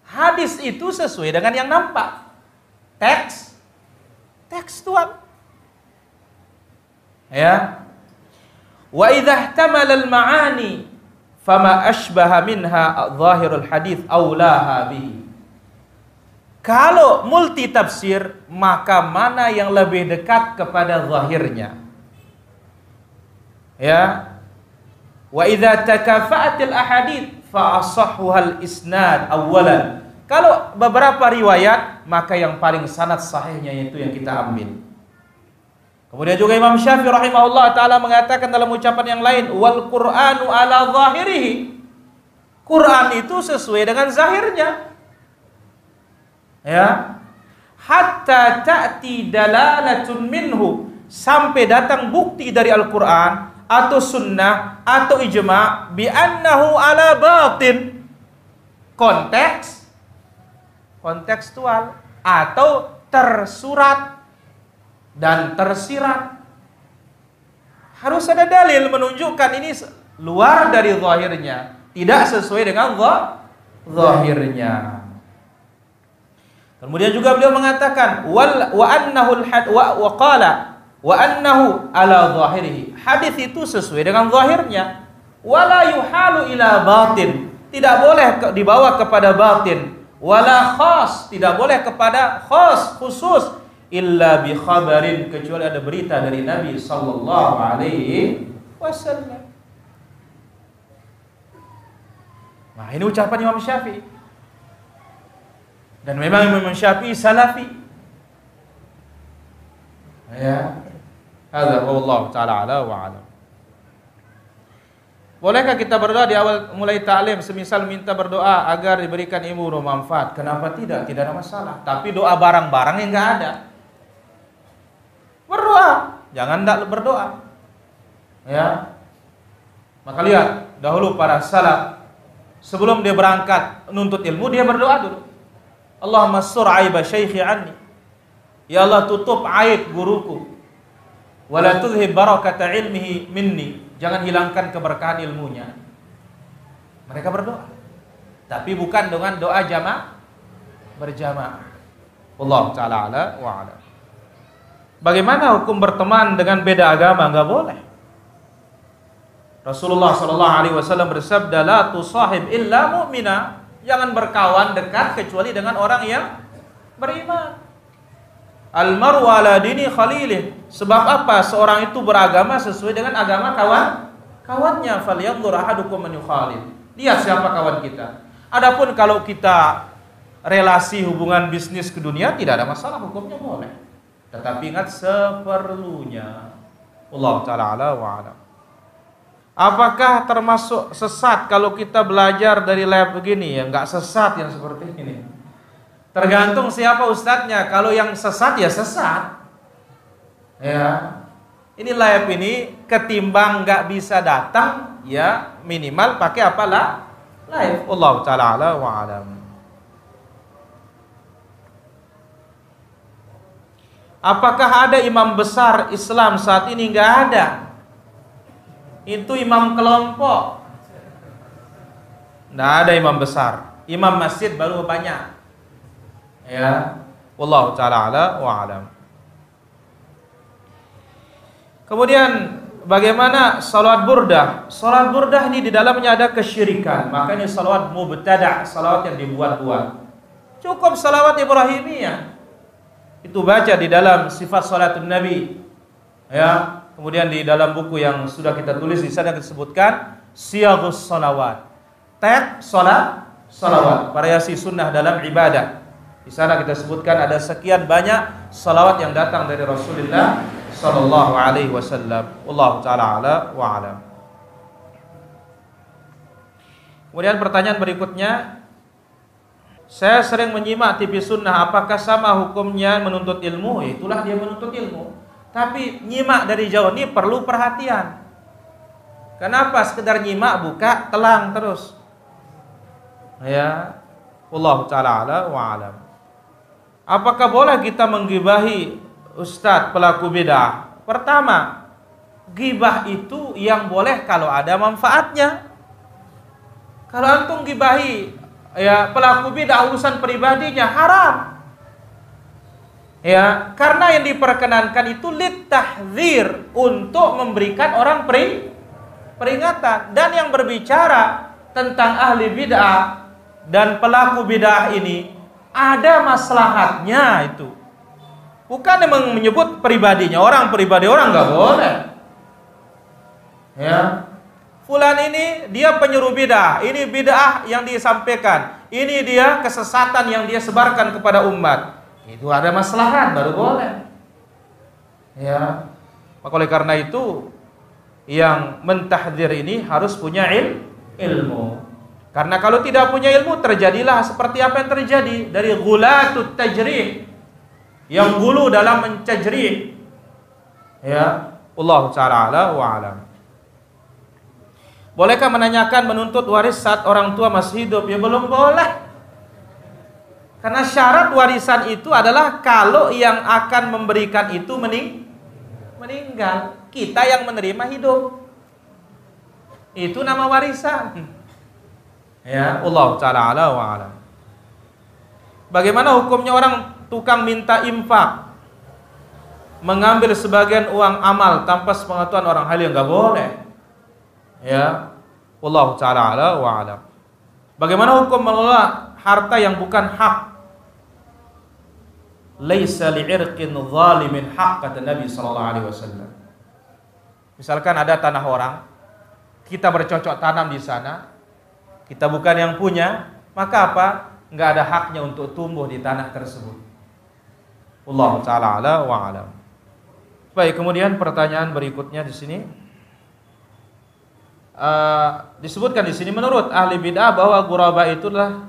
Hadis itu sesuai dengan yang nampak. Tekstual. Ya. Wa idza ihtamala al-ma'ani fama ashbaha minha zahirul hadits aulaha bihi. Kalau multi tafsir, maka mana yang lebih dekat kepada zahirnya? Ya. Wa idza takafa'atil ahadits fa asahhuhal isnad awwalan. Kalau beberapa riwayat, maka yang paling sanad sahihnya itu yang kita ambil. Kemudian juga Imam Syafi'i rahimahullah taala mengatakan dalam ucapan yang lain, wal Qur'anu ala zahirihi. Quran itu sesuai dengan zahirnya. Ya, hatta ta'ti dalalatun minhu, sampai datang bukti dari Al-Quran atau sunnah atau ijma' bi annahu ala batin, kontekstual atau tersurat dan tersirat. Harus ada dalil menunjukkan ini luar dari zahirnya, tidak sesuai dengan zahirnya. Kemudian juga beliau mengatakan wa annahu ala zahirihi. Hadis itu sesuai dengan zahirnya. Wala yuhalu ila batin, tidak boleh dibawa kepada batin. Wala khas, tidak boleh kepada khas, khusus, illa bi khabarin, kecuali ada berita dari Nabi sallallahu alaihi wasallam. Nah, ini ucapan Imam Syafi'i. Dan memang Imam Syafi'i salafi. Ya. Hadza wallahu taala ala wa alam. Bolehkah kita berdoa di awal mulai ta'lim, semisal minta berdoa agar diberikan ilmu bermanfaat? Kenapa tidak? Tidak ada masalah. Tapi doa barang-barang yang enggak ada. Berdoa, jangan tidak berdoa. Ya. Maka lihat, dahulu para salaf sebelum dia berangkat nuntut ilmu, dia berdoa dulu. Allahumma sur aiba syaikhi anni. Ya Allah, tutup aib guruku. Wala tudhib barakata ilmihi minni. Jangan hilangkan keberkahan ilmunya. Mereka berdoa, tapi bukan dengan doa berjamaah. Allah taala ala wa ala. Bagaimana hukum berteman dengan beda agama? Enggak boleh. Rasulullah sallallahu alaihi wasallam bersabda, la tusahib illa mu'mina. Jangan berkawan dekat kecuali dengan orang yang beriman. Al-mar'u ala dini khalilih. Sebab apa? Seorang itu beragama sesuai dengan agama kawannya. Falyanzur ahadukum man yukhalil. Lihat siapa kawan kita. Adapun kalau kita relasi hubungan bisnis ke dunia, tidak ada masalah, hukumnya boleh. Tetapi ingat seperlunya. Allah taala ala wa ala. Apakah termasuk sesat kalau kita belajar dari lab begini? Ya enggak sesat yang seperti ini. Tergantung siapa ustadznya. Kalau yang sesat ya sesat. Ya. Ini lab ini ketimbang enggak bisa datang, ya minimal pakai apalah? Live. Allah taala ala wa alam. Apakah ada imam besar Islam saat ini? Enggak ada. Itu imam kelompok. Tidak ada imam besar. Imam masjid baru banyak. Ya, wallahu taala ala wa alam. Kemudian bagaimana salat burdah? Salat burdah ini di dalamnya ada kesyirikan. Makanya salawat mubtada', salawat yang dibuat-buat. Cukup salawat Ibrahimiyah. Itu baca di dalam sifat salatun Nabi. Ya. Kemudian di dalam buku yang sudah kita tulis di sana disebutkan siyaghus salawat. Tab salawat, variasi sunnah dalam ibadah. Di sana kita sebutkan ada sekian banyak salawat yang datang dari Rasulullah sallallahu alaihi wasallam. Wallahu taala ala wa alam. Kemudian pertanyaan berikutnya, saya sering menyimak TV sunnah, apakah sama hukumnya menuntut ilmu? Itulah dia menuntut ilmu. Tapi nyimak dari jauh ini perlu perhatian. Kenapa sekedar nyimak buka telang terus? Ya, wallahu taala ala wa alam. Apakah boleh kita menggibahi ustadz pelaku bidah? Pertama, gibah itu yang boleh kalau ada manfaatnya. Kalau antum gibahi ya pelaku bidah urusan pribadinya, haram. Ya, karena yang diperkenankan itu litahdzir, untuk memberikan orang peringatan. Dan yang berbicara tentang ahli bid'ah dan pelaku bid'ah ini ada maslahatnya itu. Bukan memang menyebut pribadinya, orang pribadi orang nggak boleh. Ya, fulan ini dia penyuruh bid'ah, ini bid'ah yang disampaikan, ini dia kesesatan yang dia sebarkan kepada umat. Itu ada maslahat baru boleh. Ya, maka oleh karena itu yang mentahdzir ini harus punya ilmu. Karena kalau tidak punya ilmu terjadilah seperti apa yang terjadi dari ghulatut tajrih, yang gulu dalam mencajrih. Ya, Allah taala wa alam. Bolehkah menanyakan menuntut waris saat orang tua masih hidup? Ya belum boleh. Karena syarat warisan itu adalah kalau yang akan memberikan itu meninggal, kita yang menerima hidup. Itu nama warisan. Ya, Allah taala wa alam. Bagaimana hukumnya orang tukang minta infak, mengambil sebagian uang amal tanpa sepengetahuan orang lain? Enggak boleh. Ya, Allah taala wa alam. Bagaimana hukum mengelola harta yang bukan hak? Laisa li'irqin zalimin haq, kata Nabi sallallahu alaihi wasallam. Misalkan ada tanah orang, kita bercocok tanam di sana, kita bukan yang punya, maka apa? Enggak ada haknya untuk tumbuh di tanah tersebut. Allah taala wa alam. Baik, kemudian pertanyaan berikutnya di sini. Disebutkan di sini menurut ahli bid'ah bahwa ghuraba itulah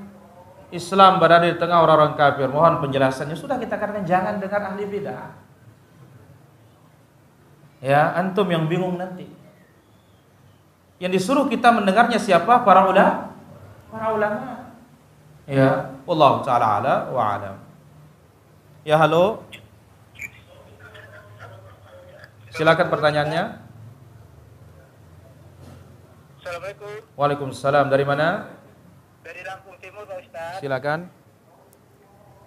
Islam berada di tengah orang-orang kafir. Mohon penjelasannya. Sudah kita katakan jangan dengar ahli bid'ah. Ya, antum yang bingung nanti. Yang disuruh kita mendengarnya siapa? Para ulama. Ya, Allah taala wa alam. Ya, halo. Silakan pertanyaannya. Assalamualaikum. Waalaikumsalam. Dari mana? Dari Lampung Timur, Pak Ustaz. Silakan.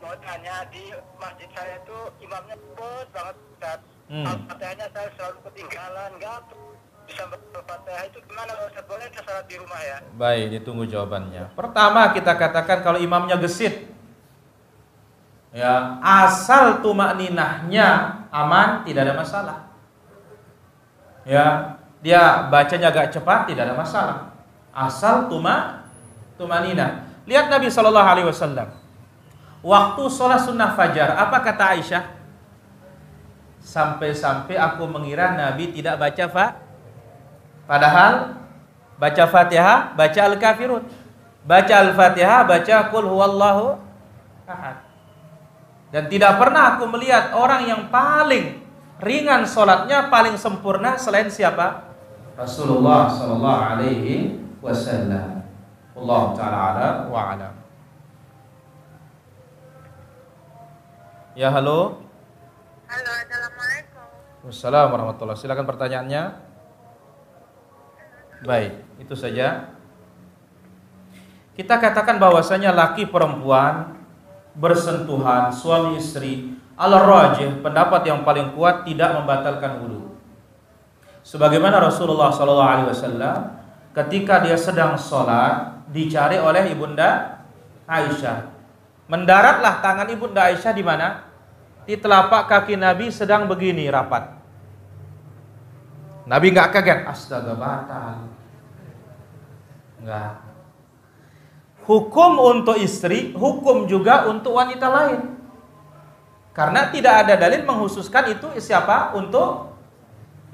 Mau tanya, di masjid saya itu imamnya bos banget, Ustaz. Al-Fatihahnya saya selalu ketinggalan, nggak bisa Al-Fatihah. Itu gimana, Pak Ustaz? Boleh saya salat di rumah ya? Baik, ditunggu jawabannya. Pertama kita katakan kalau imamnya gesit, ya, asal tumakninahnya aman, tidak ada masalah. Ya, dia bacanya agak cepat, tidak ada masalah. Asal tumakninah. Lihat Nabi sallallahu alaihi wasallam. Waktu sholat sunnah fajar, apa kata Aisyah? Sampai-sampai aku mengira Nabi tidak baca padahal baca Fatihah, baca Al-Kafirun. Baca Al-Fatihah, baca Qul huwallahu ahad. Dan tidak pernah aku melihat orang yang paling ringan sholatnya, paling sempurna selain siapa? Rasulullah sallallahu alaihi wasallam. Allah taala wa alam. Ya, halo. Halo, assalamualaikum. Waalaikumsalam warahmatullahi. Silakan pertanyaannya. Baik, itu saja. Kita katakan bahwasanya laki perempuan bersentuhan suami istri, al-rajih, pendapat yang paling kuat tidak membatalkan wudu. Sebagaimana Rasulullah SAW ketika dia sedang sholat dicari oleh ibunda Aisyah. Mendaratlah tangan ibunda Aisyah di mana? Di telapak kaki Nabi sedang begini rapat. Nabi nggak kaget, astaga batal. Enggak. Hukum untuk istri, hukum juga untuk wanita lain. Karena tidak ada dalil menghususkan itu siapa? Untuk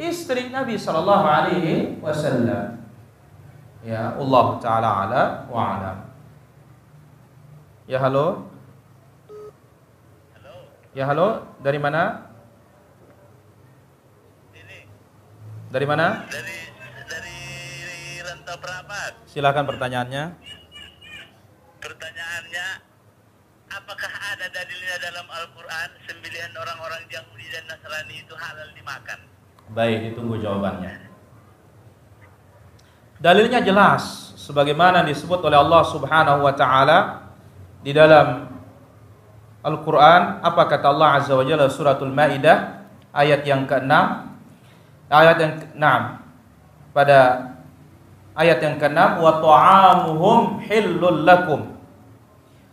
istri Nabi sallallahu alaihi wasallam. Ya, Allah taala ala wa alam. Ya, halo. Halo. Ya, halo. Dari mana? Ini Dari mana? dari Rantau Prapat. Silakan pertanyaannya. Pertanyaannya, apakah ada dalilnya dalam Al-Quran 9 orang-orang Yahudi dan Nasrani itu halal dimakan? Baik, ditunggu jawabannya. Dalilnya jelas sebagaimana disebut oleh Allah Subhanahu wa taala di dalam Al-Qur'an. Apa kata Allah Azza wa Jalla suratul Maidah ayat yang ke-6, ayat yang ke-6 pada Ayat yang ke-6, wa ta'amuhum hillul lakum.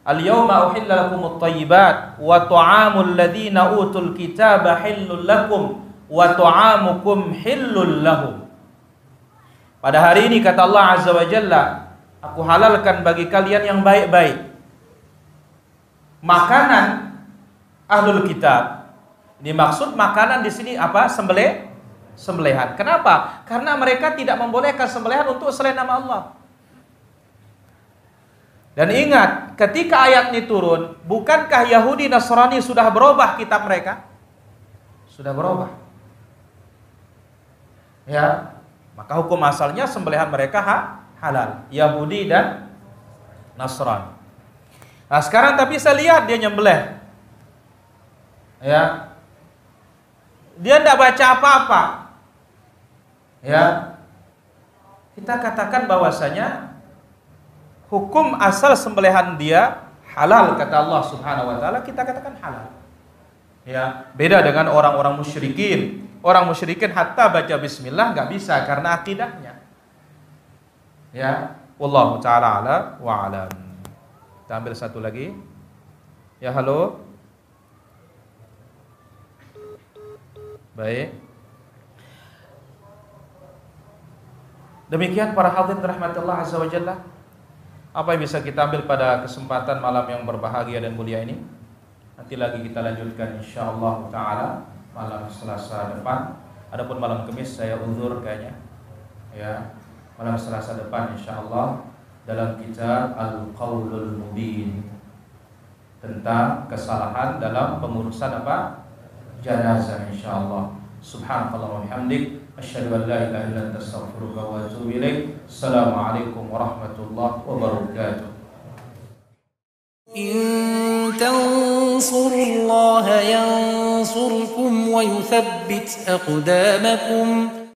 Al-yawma uhilla lakumut thayyibat wa ta'amul ladzina utul kitaba hillul lakum wa ta'amukum hillul lahum. Pada hari ini kata Allah Azza wa Jalla, aku halalkan bagi kalian yang baik-baik makanan ahlul kitab. Ini maksud makanan di sini apa? Sembelihan. Kenapa? Karena mereka tidak membolehkan sembelihan untuk selain nama Allah. Dan ingat, ketika ayat ini turun, bukankah Yahudi Nasrani sudah berubah kitab mereka? Sudah berubah. Ya, maka hukum asalnya sembelihan mereka halal, Yahudi dan Nasrani. Nah, sekarang tapi saya lihat dia nyembelih. Ya. Dia tidak baca apa-apa. Ya. Kita katakan bahwasanya hukum asal sembelihan dia halal kata Allah Subhanahu wa taala, kita katakan halal. Ya, beda dengan orang-orang musyrikin. Orang musyrikin hatta baca bismillah enggak bisa karena akidahnya. Ya, wallahu taala ala wa alam. Kita ambil satu lagi. Ya, halo. Baik. Demikian para hadirin rahmatullah azza wa jalla. Apa yang bisa kita ambil pada kesempatan malam yang berbahagia dan mulia ini? Nanti lagi kita lanjutkan insyaallah taala malam Selasa depan. Adapun malam Kamis saya uzur kayaknya. Ya, malam Selasa depan insyaallah dalam kitab Al-Qaulul Mubin tentang kesalahan dalam pengurusan apa? Jenazah insyaallah. Subhanallah wa bihamdik asyhadu an la ilaha illa anta astaghfiruka wa atubu ilaik. Assalamualaikum warahmatullahi wabarakatuh. إن تنصروا الله ينصركم ويثبت أقدامكم